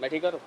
मैं ठीक करूँ।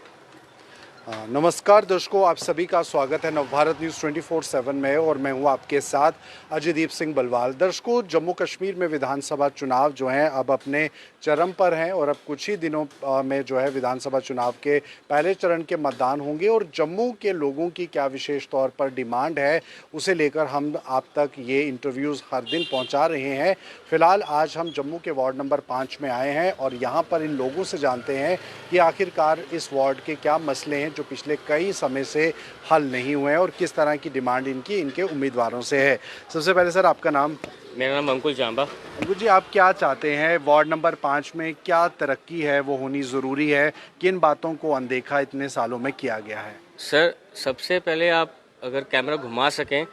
नमस्कार दर्शकों, आप सभी का स्वागत है नवभारत न्यूज़ 24/7 में और मैं हूं आपके साथ अजयदीप सिंह बलवाल। दर्शकों, जम्मू कश्मीर में विधानसभा चुनाव जो हैं अब अपने चरम पर हैं और अब कुछ ही दिनों में जो है विधानसभा चुनाव के पहले चरण के मतदान होंगे और जम्मू के लोगों की क्या विशेष तौर पर डिमांड है उसे लेकर हम आप तक ये इंटरव्यूज़ हर दिन पहुँचा रहे हैं। फ़िलहाल आज हम जम्मू के वार्ड नंबर 5 में आए हैं और यहाँ पर इन लोगों से जानते हैं कि आखिरकार इस वार्ड के क्या मसले हैं जो पिछले कई समय से हल नहीं हुए हैं और किस तरह की डिमांड इनके उम्मीदवारों से है। सबसे पहले सर, आपका नाम? मेरा नाम अंकुल जांबा। अंकुल जी, आप क्या चाहते हैं? वार्ड नंबर 5 में क्या तरक्की है वो होनी ज़रूरी है? किन बातों को अनदेखा इतने सालों में किया गया है? सर, सबसे पहले आप अगर कैमरा घुमा सकें,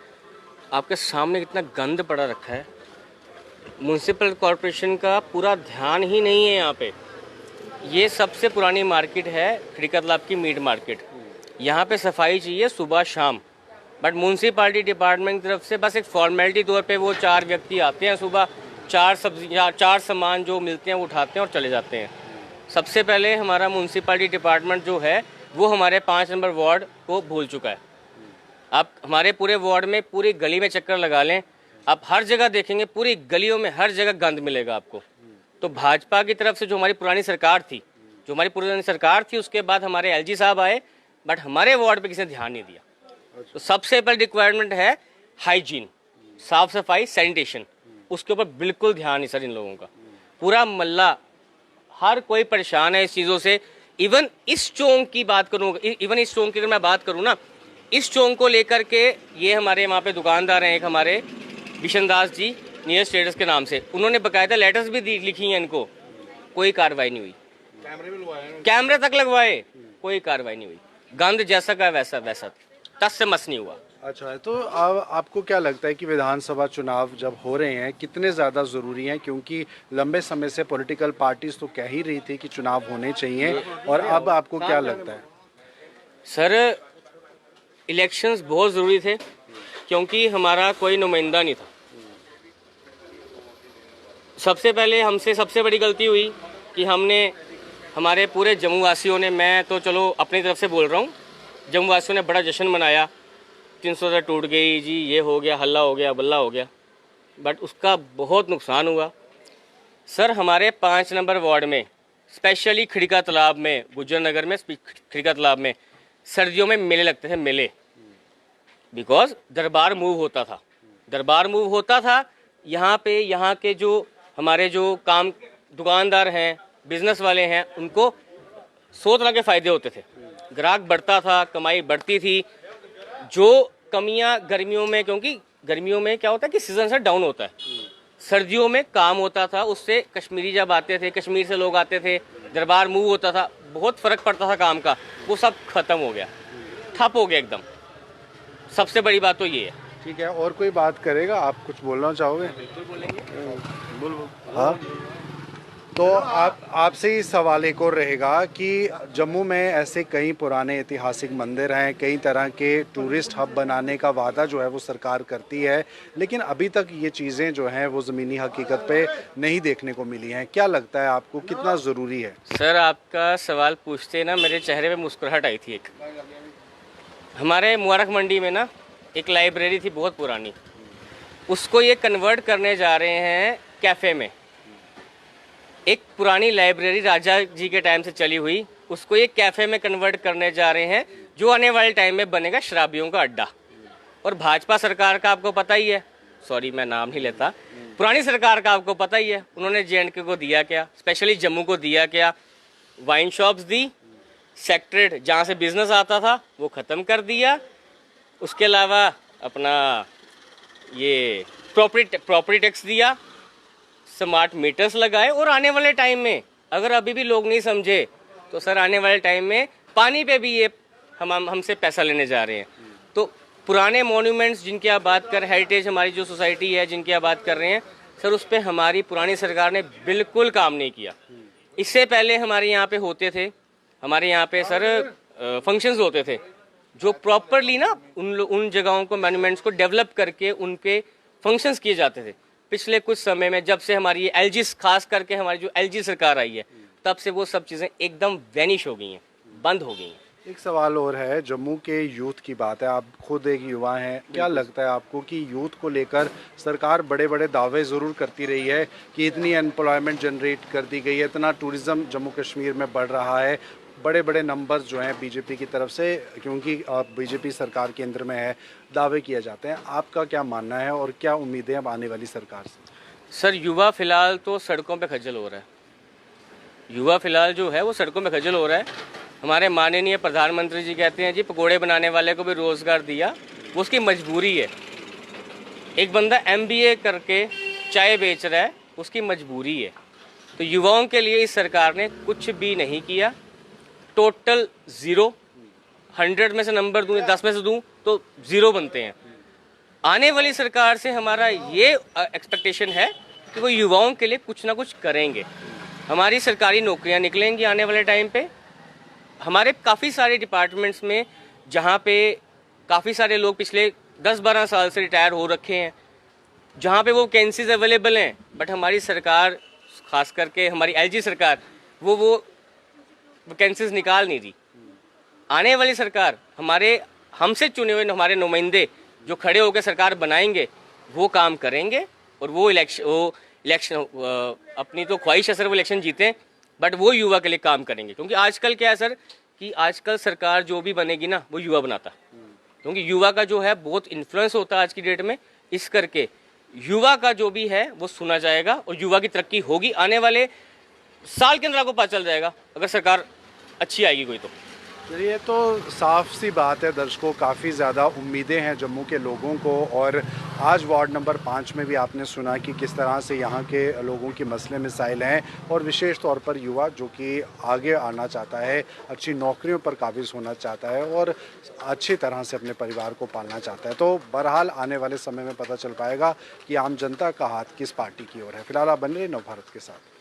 आपके सामने कितना गंद पड़ा रखा है। म्यूनसिपल कॉरपोरेशन का पूरा ध्यान ही नहीं है यहाँ पे। ये सबसे पुरानी मार्केट है खड़ीका तालाब की मीट मार्केट। यहाँ पे सफाई चाहिए सुबह शाम, बट म्यूनसिपालिटी डिपार्टमेंट की तरफ से बस एक फॉर्मेलिटी तौर पे वो 4 व्यक्ति आते हैं, सुबह 4 सब्जियाँ 4 सामान जो मिलते हैं वो उठाते हैं और चले जाते हैं। सबसे पहले हमारा म्यूनसिपालिटी डिपार्टमेंट जो है वो हमारे 5 नंबर वार्ड को भूल चुका है। आप हमारे पूरे वार्ड में पूरी गली में चक्कर लगा लें, आप हर जगह देखेंगे, पूरी गलियों में हर जगह गंद मिलेगा आपको। तो भाजपा की तरफ से जो हमारी पुरानी सरकार थी, उसके बाद हमारे एलजी साहब आए, बट हमारे वार्ड पे किसी ने ध्यान नहीं दिया। तो सबसे पहले रिक्वायरमेंट है हाइजीन, साफ सफाई, सैनिटेशन। उसके ऊपर बिल्कुल ध्यान नहीं सर इन लोगों का। पूरा मल्ला, हर कोई परेशान है इस चीज़ों से। इवन इस चौक की बात करूँ, इस चौक की अगर मैं बात करूँ ना, इस चौक को लेकर के ये हमारे वहाँ पे दुकानदार हैं, एक हमारे बिशन दास जी नियर स्टेटस के नाम से, उन्होंने बकायदा लेटर्स भी लिखी हैं इनको, कोई कार्रवाई नहीं हुई। कैमरे तक लगवाए, कोई कार्रवाई नहीं हुई। गंद जैसा का वैसा टस से मस नहीं हुआ। अच्छा, तो आपको क्या लगता है कि विधानसभा चुनाव जब हो रहे हैं कितने ज़्यादा ज़रूरी हैं? क्योंकि लंबे समय से पॉलिटिकल पार्टीज तो कह ही रही थी कि चुनाव होने चाहिए, और अब आपको क्या लगता है? सर, इलेक्शंस बहुत ज़रूरी थे क्योंकि हमारा कोई नुमाइंदा नहीं था। सबसे पहले हमसे सबसे बड़ी गलती हुई कि हमारे पूरे जम्मू वासियों ने, मैं तो चलो अपनी तरफ से बोल रहा हूँ, जम्मू वासियों ने बड़ा जश्न मनाया। 300 टूट गई जी, ये हो गया, हल्ला हो गया, बल्ला हो गया, बट उसका बहुत नुकसान हुआ। सर, हमारे 5 नंबर वार्ड में, स्पेशली खड़ीका तालाब में, गुज्जर नगर में खड़ीका तालाब में सर्दियों में मेले लगते थे, मेले। बिकॉज दरबार मूव होता था यहाँ पे। यहाँ के जो हमारे जो दुकानदार हैं, बिजनेस वाले हैं, उनको 100 तरह के फ़ायदे होते थे। ग्राहक बढ़ता था, कमाई बढ़ती थी। जो कमियां गर्मियों में, क्योंकि गर्मियों में क्या होता है कि सीजन से डाउन होता है, सर्दियों में काम होता था, उससे कश्मीरी जब आते थे, कश्मीर से लोग आते थे, दरबार मूव होता था, बहुत फ़र्क पड़ता था काम का, वो सब खत्म हो गया, ठप हो गया एकदम। सबसे बड़ी बात तो ये है। ठीक है, और कोई बात करेगा? आप कुछ बोलना चाहोगे? बिल्कुल बोलेंगे। हाँ, तो आपसे ही सवाल एक और रहेगा कि जम्मू में ऐसे कई पुराने ऐतिहासिक मंदिर हैं, कई तरह के टूरिस्ट हब बनाने का वादा जो है वो सरकार करती है, लेकिन अभी तक ये चीज़ें जो हैं वो ज़मीनी हकीकत पे नहीं देखने को मिली हैं। क्या लगता है आपको, कितना ज़रूरी है? सर, आपका सवाल पूछते ना मेरे चेहरे पे मुस्कुराहट आई थी। एक हमारे मुबारक मंडी में ना एक लाइब्रेरी थी बहुत पुरानी, उसको ये कन्वर्ट करने जा रहे हैं कैफ़े में। एक पुरानी लाइब्रेरी राजा जी के टाइम से चली हुई, उसको ये कैफ़े में कन्वर्ट करने जा रहे हैं, जो आने वाले टाइम में बनेगा शराबियों का अड्डा। और भाजपा सरकार का आपको पता ही है, सॉरी मैं नाम नहीं लेता, पुरानी सरकार का आपको पता ही है, उन्होंने JNK को दिया क्या, स्पेशली जम्मू को दिया क्या? वाइन शॉप्स दी, सेक्रेट जहाँ से बिजनेस आता था वो ख़त्म कर दिया। उसके अलावा अपना ये प्रॉपर्टी टैक्स दिया, स्मार्ट मीटर्स लगाए। और आने वाले टाइम में अगर अभी भी लोग नहीं समझे तो सर आने वाले टाइम में पानी पे भी ये हमसे पैसा लेने जा रहे हैं। तो पुराने मॉन्यूमेंट्स जिनकी आप बात कर, हेरिटेज हमारी जो सोसाइटी है जिनकी आप बात कर रहे हैं सर, उस पर हमारी पुरानी सरकार ने बिल्कुल काम नहीं किया। इससे पहले हमारे यहाँ पे होते थे, हमारे यहाँ पे सर फंक्शंस होते थे जो प्रॉपरली ना उन जगहों को, मॉन्यूमेंट्स को डेवलप करके उन पे फंक्शंस किए जाते थे। पिछले कुछ समय में जब से हमारी ये LG, खास करके हमारी जो LG सरकार आई है, तब से वो सब चीज़ें एकदम वैनिश हो गई हैं, बंद हो गई हैं। एक सवाल और है, जम्मू के यूथ की बात है, आप खुद एक युवा हैं, क्या लगता है आपको कि यूथ को लेकर सरकार बड़े बड़े दावे ज़रूर करती रही है कि इतनी एम्प्लॉयमेंट जनरेट कर दी गई है, इतना टूरिज़्म जम्मू कश्मीर में बढ़ रहा है, बड़े बड़े नंबर्स जो हैं बीजेपी की तरफ से, क्योंकि बीजेपी सरकार केंद्र में है, दावे किए जाते हैं, आपका क्या मानना है और क्या उम्मीदें अब आने वाली सरकार से? सर युवा फिलहाल तो सड़कों पे खज्जल हो रहा है, युवा फिलहाल जो है वो सड़कों पे खज्जल हो रहा है। हमारे माननीय प्रधानमंत्री जी कहते हैं जी पकोड़े बनाने वाले को भी रोज़गार दिया, वो उसकी मजबूरी है। एक बंदा MBA करके चाय बेच रहा है, उसकी मजबूरी है। तो युवाओं के लिए इस सरकार ने कुछ भी नहीं किया, टोटल ज़ीरो। 100 में से नंबर दूँ, 10 में से दूँ तो ज़ीरो बनते हैं। आने वाली सरकार से हमारा ये एक्सपेक्टेशन है कि वो युवाओं के लिए कुछ ना कुछ करेंगे। हमारी सरकारी नौकरियां निकलेंगी आने वाले टाइम पे। हमारे काफ़ी सारे डिपार्टमेंट्स में जहाँ पे काफ़ी सारे लोग पिछले 10-12 साल से रिटायर हो रखे हैं, जहाँ पे वो वैकेंसीज अवेलेबल हैं, बट हमारी सरकार, खास करके हमारी LG सरकार, वो वैकेंसीज निकाल नहीं रही। आने वाली सरकार, हमारे हमसे चुने हुए हमारे नुमाइंदे जो खड़े होकर सरकार बनाएंगे, वो काम करेंगे और वो इलेक्शन अपनी तो ख्वाहिश है सर वो इलेक्शन जीतें, बट वो युवा के लिए काम करेंगे। क्योंकि आजकल क्या है सर कि आजकल सरकार जो भी बनेगी ना वो युवा बनाता, क्योंकि युवा का जो है बहुत इन्फ्लुएंस होता है आज की डेट में। इस करके युवा का जो भी है वो सुना जाएगा और युवा की तरक्की होगी। आने वाले साल के अंदर आपको पता चल जाएगा अगर सरकार अच्छी आएगी कोई तो। चलिए, तो साफ सी बात है दर्शकों, काफ़ी ज़्यादा उम्मीदें हैं जम्मू के लोगों को। और आज वार्ड नंबर 5 में भी आपने सुना कि किस तरह से यहाँ के लोगों की मसले मसाइल हैं, और विशेष तौर पर युवा जो कि आगे आना चाहता है, अच्छी नौकरियों पर काबिज होना चाहता है और अच्छी तरह से अपने परिवार को पालना चाहता है। तो बहरहाल आने वाले समय में पता चल पाएगा कि आम जनता का हाथ किस पार्टी की ओर है। फिलहाल आप बन रहे नवभारत के साथ।